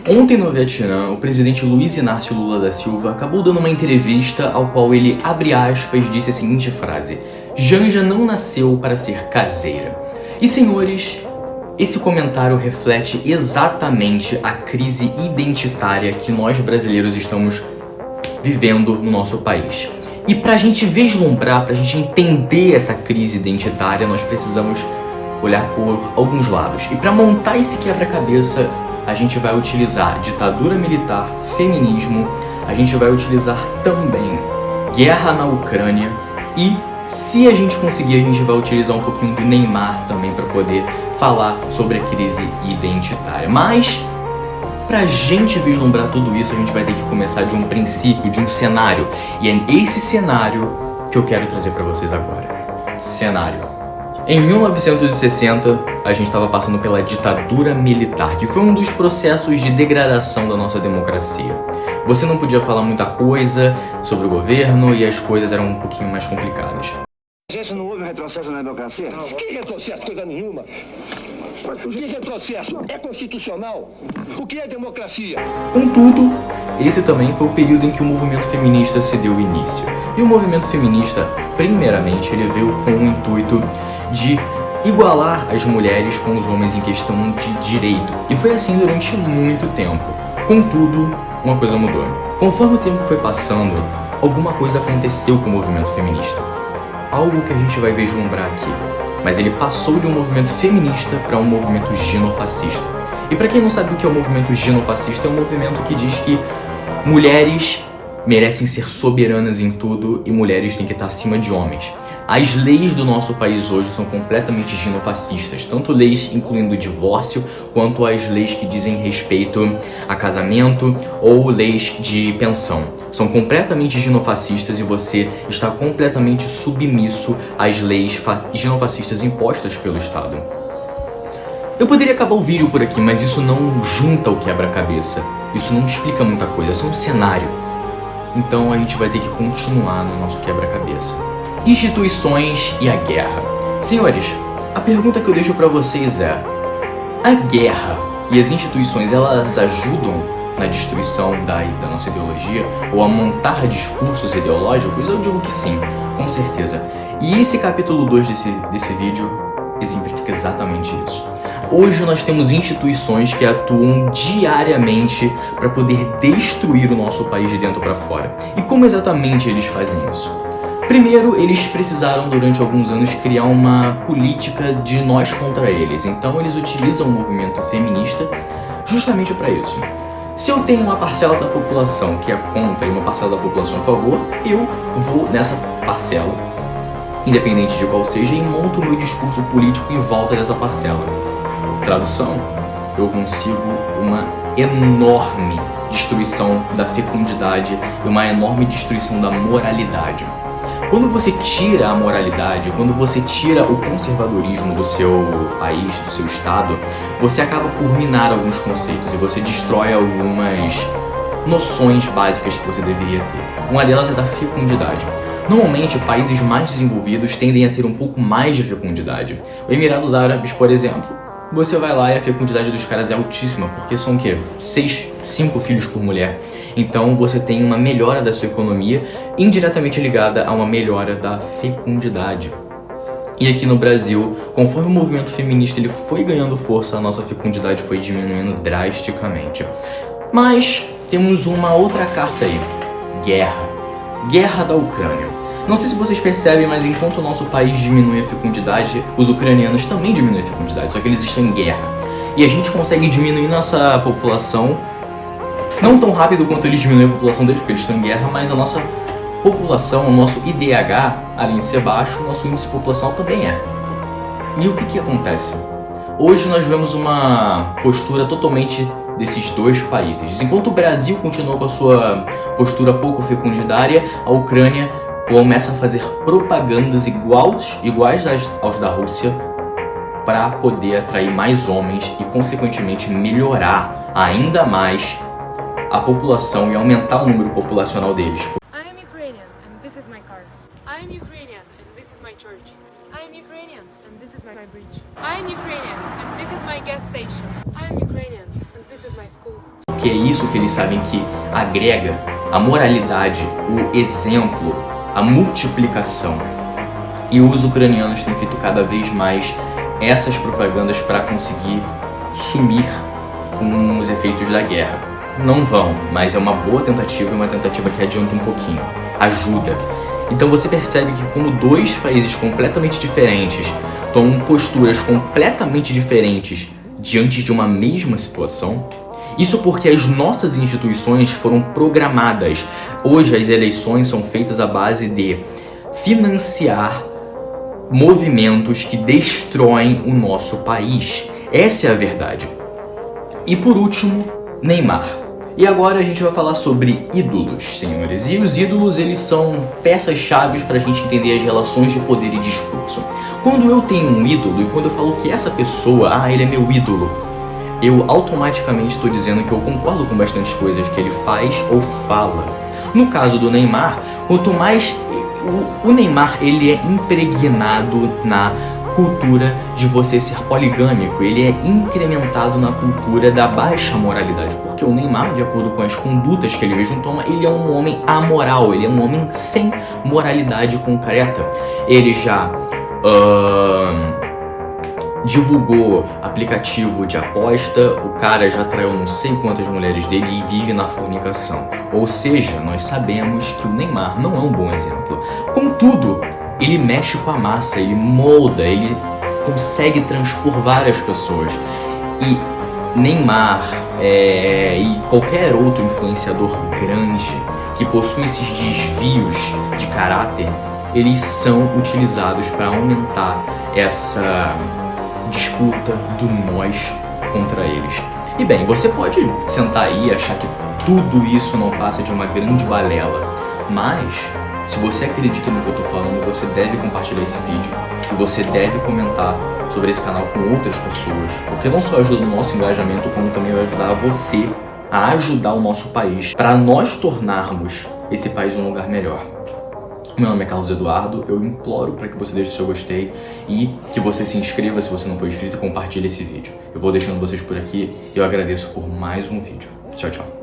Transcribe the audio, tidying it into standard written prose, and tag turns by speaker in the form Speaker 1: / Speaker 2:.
Speaker 1: Ontem no Vietnã, o presidente Luiz Inácio Lula da Silva acabou dando uma entrevista ao qual ele, abre aspas, disse a seguinte frase: "Janja não nasceu para ser caseira". E senhores, esse comentário reflete exatamente a crise identitária que nós brasileiros estamos vivendo no nosso país. E pra gente vislumbrar, pra gente entender essa crise identitária, nós precisamos olhar por alguns lados. E pra montar esse quebra-cabeça, a gente vai utilizar ditadura militar, feminismo, a gente vai utilizar também guerra na Ucrânia e, se a gente conseguir, a gente vai utilizar um pouquinho do Neymar também para poder falar sobre a crise identitária. Mas, pra gente vislumbrar tudo isso, a gente vai ter que começar de um princípio, de um cenário. E é esse cenário que eu quero trazer para vocês agora. Cenário. Em 1960, a gente estava passando pela ditadura militar, que foi um dos processos de degradação da nossa democracia. Você não podia falar muita coisa sobre o governo e as coisas eram um pouquinho mais complicadas.
Speaker 2: Gente, não houve retrocesso na democracia? Que retrocesso? Coisa nenhuma. Que retrocesso? É constitucional? O que é democracia?
Speaker 1: Contudo, esse também foi o período em que o movimento feminista se deu início. E o movimento feminista, primeiramente, ele veio com o intuito de igualar as mulheres com os homens em questão de direito. E foi assim durante muito tempo. Contudo, uma coisa mudou. Conforme o tempo foi passando, alguma coisa aconteceu com o movimento feminista. Algo que a gente vai vislumbrar aqui. Mas ele passou de um movimento feminista para um movimento genofascista. E para quem não sabe o que é o movimento genofascista, é um movimento que diz que mulheres merecem ser soberanas em tudo e mulheres têm que estar acima de homens. As leis do nosso país hoje são completamente genofascistas, tanto leis incluindo o divórcio, quanto as leis que dizem respeito a casamento ou leis de pensão. São completamente genofascistas e você está completamente submisso às leis genofascistas impostas pelo Estado. Eu poderia acabar o vídeo por aqui, mas isso não junta o quebra-cabeça. Isso não explica muita coisa, é só um cenário. Então a gente vai ter que continuar no nosso quebra-cabeça. Instituições e a guerra. Senhores, a pergunta que eu deixo pra vocês é: a guerra e as instituições, elas ajudam na destruição da nossa ideologia? Ou a montar discursos ideológicos? Eu digo que sim, com certeza. E esse capítulo 2 desse vídeo exemplifica exatamente isso. Hoje nós temos instituições que atuam diariamente para poder destruir o nosso país de dentro para fora. E como exatamente eles fazem isso? Primeiro, eles precisaram durante alguns anos criar uma política de nós contra eles. Então eles utilizam o movimento feminista justamente para isso. Se eu tenho uma parcela da população que é contra e uma parcela da população a favor, eu vou nessa parcela, independente de qual seja, e monto o meu discurso político em volta dessa parcela. Tradução: eu consigo uma enorme destruição da fecundidade e uma enorme destruição da moralidade. Quando você tira a moralidade, quando você tira o conservadorismo do seu país, do seu estado, você acaba por minar alguns conceitos e você destrói algumas noções básicas que você deveria ter. Uma delas é da fecundidade. Normalmente, países mais desenvolvidos tendem a ter um pouco mais de fecundidade. Os Emirados Árabes, por exemplo, você vai lá e a fecundidade dos caras é altíssima, porque são o quê? 5 filhos por mulher. Então você tem uma melhora da sua economia indiretamente ligada a uma melhora da fecundidade. E aqui no Brasil, conforme o movimento feminista ele foi ganhando força, a nossa fecundidade foi diminuindo drasticamente. Mas temos uma outra carta aí: guerra. Guerra da Ucrânia. Não sei se vocês percebem, mas enquanto o nosso país diminui a fecundidade, os ucranianos também diminuem a fecundidade, só que eles estão em guerra. E a gente consegue diminuir nossa população, não tão rápido quanto eles diminuem a população deles, porque eles estão em guerra, mas a nossa população, o nosso IDH, além de ser baixo, o nosso índice populacional também é. E o que acontece? Hoje nós vemos uma postura totalmente desses dois países. Enquanto o Brasil continua com a sua postura pouco fecundidária, a Ucrânia começa a fazer propagandas iguais aos da Rússia para poder atrair mais homens e, consequentemente, melhorar ainda mais a população e aumentar o número populacional deles.
Speaker 3: I am Ukrainian and this is my car. I am Ukrainian and this is my church. I am Ukrainian and this is my bridge. I am Ukrainian and this is my gas station. I am Ukrainian and this is my school.
Speaker 1: Porque é isso que eles sabem que agrega a moralidade, o exemplo, a multiplicação. E os ucranianos têm feito cada vez mais essas propagandas para conseguir sumir com os efeitos da guerra. Não vão, mas é uma boa tentativa e uma tentativa que adianta um pouquinho, ajuda. Então você percebe que como dois países completamente diferentes tomam posturas completamente diferentes diante de uma mesma situação, isso porque as nossas instituições foram programadas. Hoje as eleições são feitas à base de financiar movimentos que destroem o nosso país. Essa é a verdade. E por último, Neymar. E agora a gente vai falar sobre ídolos, senhores. E os ídolos, eles são peças-chave para a gente entender as relações de poder e discurso. Quando eu tenho um ídolo e quando eu falo que essa pessoa, ele é meu ídolo, eu automaticamente estou dizendo que eu concordo com bastante coisas que ele faz ou fala. No caso do Neymar, quanto mais... O Neymar, ele é impregnado na cultura de você ser poligâmico, ele é incrementado na cultura da baixa moralidade, porque o Neymar, de acordo com as condutas que ele mesmo toma, ele é um homem amoral, ele é um homem sem moralidade concreta. Ele já divulgou aplicativo de aposta, o cara já traiu não sei quantas mulheres dele e vive na fornicação. Ou seja, nós sabemos que o Neymar não é um bom exemplo. Contudo, ele mexe com a massa, ele molda, ele consegue transpor várias pessoas. E Neymar e qualquer outro influenciador grande que possui esses desvios de caráter, eles são utilizados para aumentar essa disputa do nós contra eles. E bem, você pode sentar aí e achar que tudo isso não passa de uma grande balela, mas se você acredita no que eu tô falando, você deve compartilhar esse vídeo e você deve comentar sobre esse canal com outras pessoas, porque não só ajuda o nosso engajamento, como também vai ajudar você a ajudar o nosso país, para nós tornarmos esse país um lugar melhor. Meu nome é Carlos Eduardo, eu imploro para que você deixe o seu gostei e que você se inscreva se você não for inscrito e compartilhe esse vídeo. Eu vou deixando vocês por aqui e eu agradeço por mais um vídeo. Tchau, tchau.